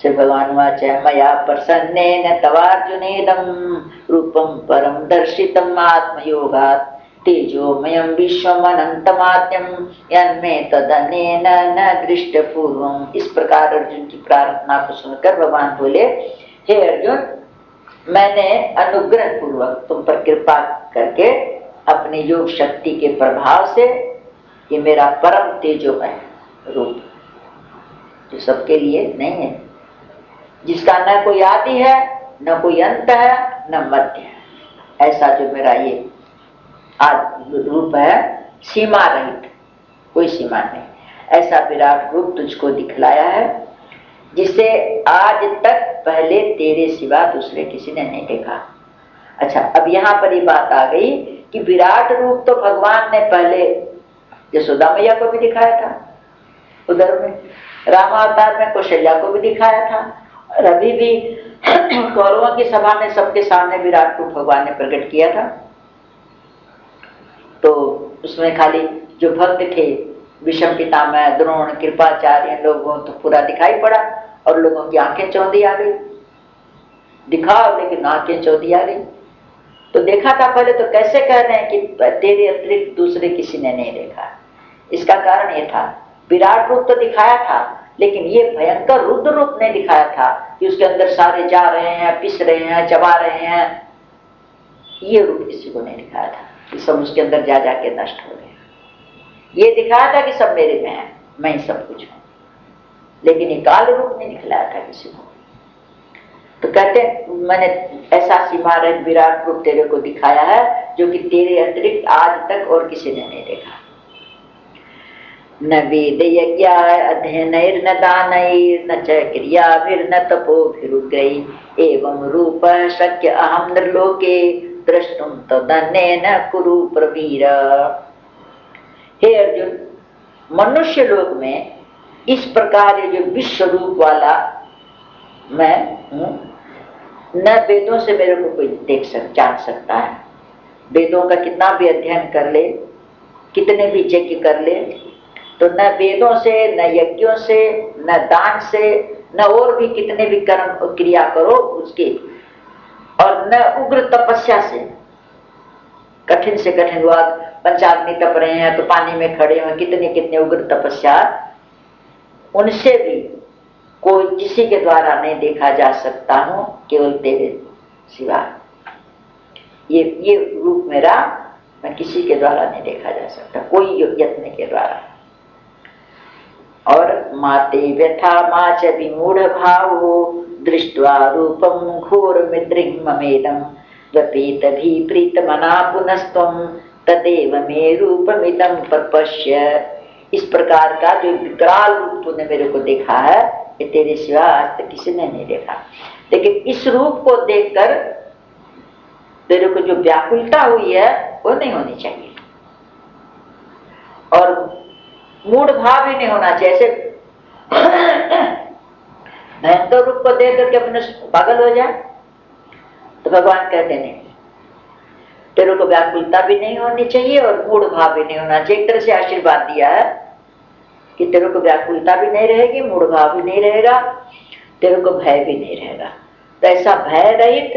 श्री भगवान वाच मया प्रसन्नेन तवार्जुनेदं रूपं परम दर्शितम् आत्मयोगात् तेजोमयं विश्वमनन्तमाद्यं यन्मे तदन्येन न दृष्टपूर्वम्। इस प्रकार अर्जुन की प्रार्थना को सुनकर भगवान बोले, हे अर्जुन, मैंने अनुग्रह पूर्वक तुम पर कृपा करके अपने योग शक्ति के प्रभाव से ये मेरा परम तेजोमय रूप, जो सबके लिए नहीं है, जिसका न कोई आदि है, न कोई अंत है, न मध्य है, ऐसा जो मेरा ये रूप है, सीमा रहित, कोई सीमा नहीं, ऐसा विराट रूप तुझको दिखलाया है, जिसे आज तक पहले तेरे सिवा दूसरे किसी ने नहीं देखा। अच्छा, अब यहाँ पर ये बात आ गई कि विराट रूप तो भगवान ने पहले यशोदा मैया को भी दिखाया था, उधर में रामावतार में कौशल्या को भी दिखाया था, और अभी भी कौरवों की सभा में सबके सामने विराट रूप भगवान ने प्रकट किया था। तो उसमें खाली जो भक्त थे, विषम पितामह, द्रोण, कृपाचार्य, लोगों तो पूरा दिखाई पड़ा, और लोगों की आंखें चौंधी आ गई, दिखाओ लेकिन आंखें चौंधी आ गई। तो देखा था पहले, तो कैसे कह रहे हैं कि तेरे अतिरिक्त दूसरे किसी ने नहीं देखा। इसका कारण ये था, विराट रूप तो दिखाया था, लेकिन ये भयंकर रुद्र रूप नहीं दिखाया था कि उसके अंदर सारे जा रहे हैं, पिस रहे हैं, चबा रहे हैं, ये रूप किसी को नहीं दिखाया था कि सब उसके अंदर जा जाके नष्ट हो गए। ये दिखाया था कि सब मेरे में है, मैं सब कुछ हूं, लेकिन ये काल रूप नहीं दिखलाया था किसी को। तो कहते मैंने ऐसा सीमा रहित विराट रूप तेरे को दिखाया है, जो कि तेरे अतिरिक्त आज तक और किसी ने नहीं देखा। न वेद यज्ञ अध्ययनैर्न दानैर्न च क्रियाभिर्न तपोभिरुग्रैः एवं रूप शक्य अहं नृलोके द्रष्टुं तदन्येन कुरु प्रवीर। हे अर्जुन, मनुष्य लोक में इस प्रकार ये जो विश्व रूप वाला मैं हूं, न वेदों से मेरे को कोई जान सकता है। वेदों का कितना भी अध्ययन कर ले, कितने भी यज्ञ कर ले, तो न वेदों से, न यज्ञों से, न दान से, न और भी कितने भी कर्म क्रिया करो उसके, और न उग्र तपस्या से, कठिन से कठिन बात, पंचाग्नि तप रहे हैं तो पानी में खड़े हैं, कितने कितने उग्र तपस्या, उनसे भी कोई किसी के द्वारा नहीं देखा जा सकता हूं, केवल तेरे सिवा। ये रूप मेरा मैं किसी के द्वारा नहीं देखा जा सकता, कोई यत्न के द्वारा। और माते व्यथा माच विमूढ़ भावो दृष्ट्वा रूपम घोर मिद्रिग्ममेदं व्यपेत भी प्रीतमना पुनस्त्वं तदेव मे रूपमिदं प्रपश्य। इस प्रकार का जो विकराल रूप तूने मेरे को देखा है, ये तेरे सिवा आज तक किसी ने नहीं देखा। लेकिन इस रूप को देखकर तेरे को जो व्याकुलता हुई है वो नहीं होनी चाहिए, और मूढ़ भाव ही नहीं होना चाहिए। ऐसे भयंकर रूप को देख करके अपने पागल हो जाए, तो भगवान कहते नहीं, तेरे को व्याकुलता भी नहीं होनी चाहिए और मूढ़ भाव भी नहीं होना चाहिए। एक तरह से आशीर्वाद दिया है कि तेरे को व्याकुलता भी नहीं रहेगी, मूढ़ भाव भी नहीं रहेगा, तेरे को भय भी नहीं रहेगा। तो ऐसा भय रहित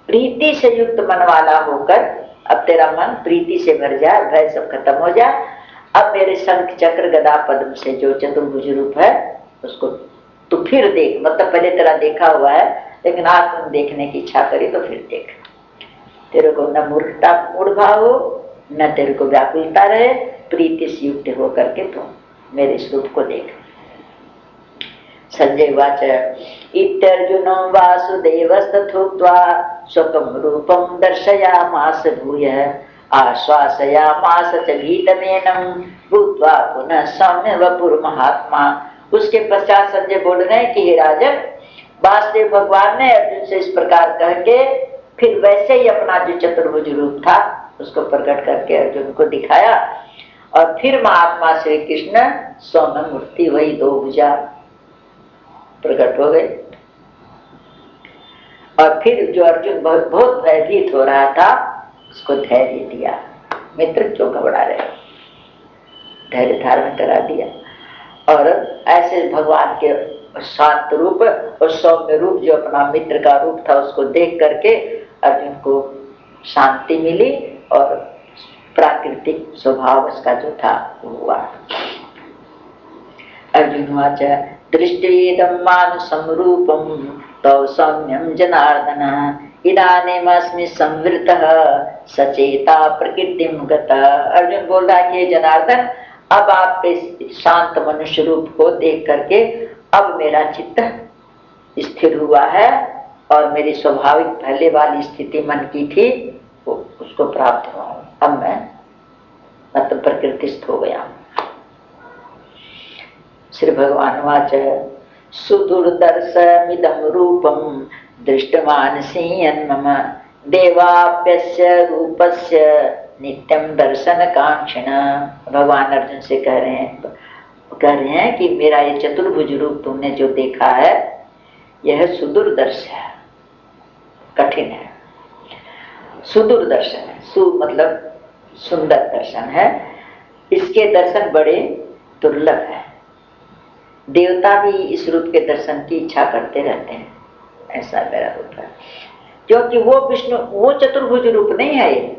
प्रीति से युक्त मन वाला होकर अब तेरा मन प्रीति से भर जाए, भय सब खत्म हो जाए। अब मेरे शंख चक्र गदा पद्म से जो चतुर्भुज रूप है उसको तू फिर देख, मतलब पहले तेरा देखा हुआ है, लेकिन आज तुम देखने की इच्छा करी तो फिर देख। तेरे को न मूर्खता मूढ़ भाव हो, न तेरे को व्याकुलता रहे, प्रीति से युक्त हो करके तुम मेरे इस रूप को देख। संजय वाच इत्यर्जुनो वासुदेवस्तथोक्त्वा स्वकं रूपं दर्शयामास भूयः आश्वासयामास च भीतमेनं भूत्वा पुनः सौम्य वपुर्महात्मा। उसके पश्चात संजय बोल रहे हैं कि हे राजन, वासुदेव भगवान ने अर्जुन से इस प्रकार कह के फिर वैसे ही अपना जो चतुर्भुज रूप था उसको प्रकट करके अर्जुन को दिखाया, और फिर महात्मा श्री कृष्ण सौम्य मूर्ति वही दो भुजा प्रकट हो गए। और फिर जो अर्जुन बहुत भयभीत हो रहा था उसको धैर्य दिया। मित्र क्यों घबरा रहे, धैर्य धारण करा दिया। और ऐसे भगवान के और शांत रूप और सौम्य रूप जो अपना मित्र का रूप था उसको देख करके अर्जुन को शांति मिली और प्राकृतिक स्वभाव उसका जो था वो हुआ। अर्जुन वाच दृष्टिदं मानुषं रूपं तव सौम्यं जनार्दन इदानीमस्मि संवृतः सचेता प्रकृतिं गतः। अर्जुन बोल रहा है कि जनार्दन अब आपके शांत मनुष्य रूप को देख करके अब मेरा चित्त स्थिर हुआ है और मेरी स्वाभाविक पहले वाली स्थिति मन की थी वो उसको प्राप्त हुआ हूं। अब मैं मतलब प्रकृतिस्थ हो गया। श्री भगवान वाच सुदुर्दर्शमिदं रूपं दृष्टवानसि मम देवाप्यस्य रूपस्य नित्यं दर्शन कांक्षिण। भगवान अर्जुन से कह रहे हैं कि मेरा ये चतुर्भुज रूप तुमने जो देखा है यह सुदूरदर्श है, कठिन है। सुदूरदर्शन है, सु मतलब सुंदर दर्शन है, इसके दर्शन बड़े दुर्लभ है। देवता भी इस रूप के दर्शन की इच्छा करते रहते हैं, ऐसा मेरा रूप है। क्योंकि वो विष्णु, वो चतुर्भुज रूप नहीं है ये,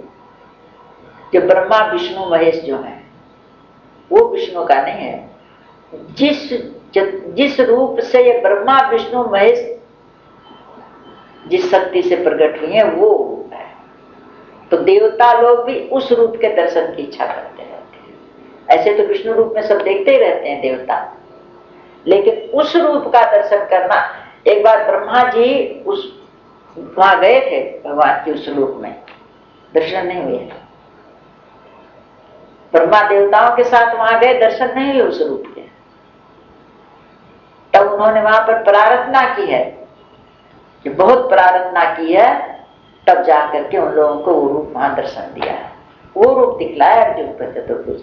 जो ब्रह्मा विष्णु महेश जो है वो विष्णु का नहीं है। जिस रूप से ये ब्रह्मा विष्णु महेश जिस शक्ति से प्रकट हुई है वो रूप है। तो देवता लोग भी उस रूप के दर्शन की इच्छा करते रहते हैं। ऐसे तो विष्णु रूप में सब देखते ही रहते हैं देवता, लेकिन उस रूप का दर्शन करना। एक बार ब्रह्मा जी उस वहां गए थे भगवान के उस रूप में, दर्शन नहीं हुए। ब्रह्मा देवताओं के साथ वहां गए, दर्शन नहीं हुए उस रूप के। तब उन्होंने वहां पर प्रार्थना की है, कि बहुत प्रार्थना की है, तब जाकर के उन लोगों को वो रूप वहां दर्शन दिया है। वो रूप दिखलाया अर्जुन को चतुर्भुज।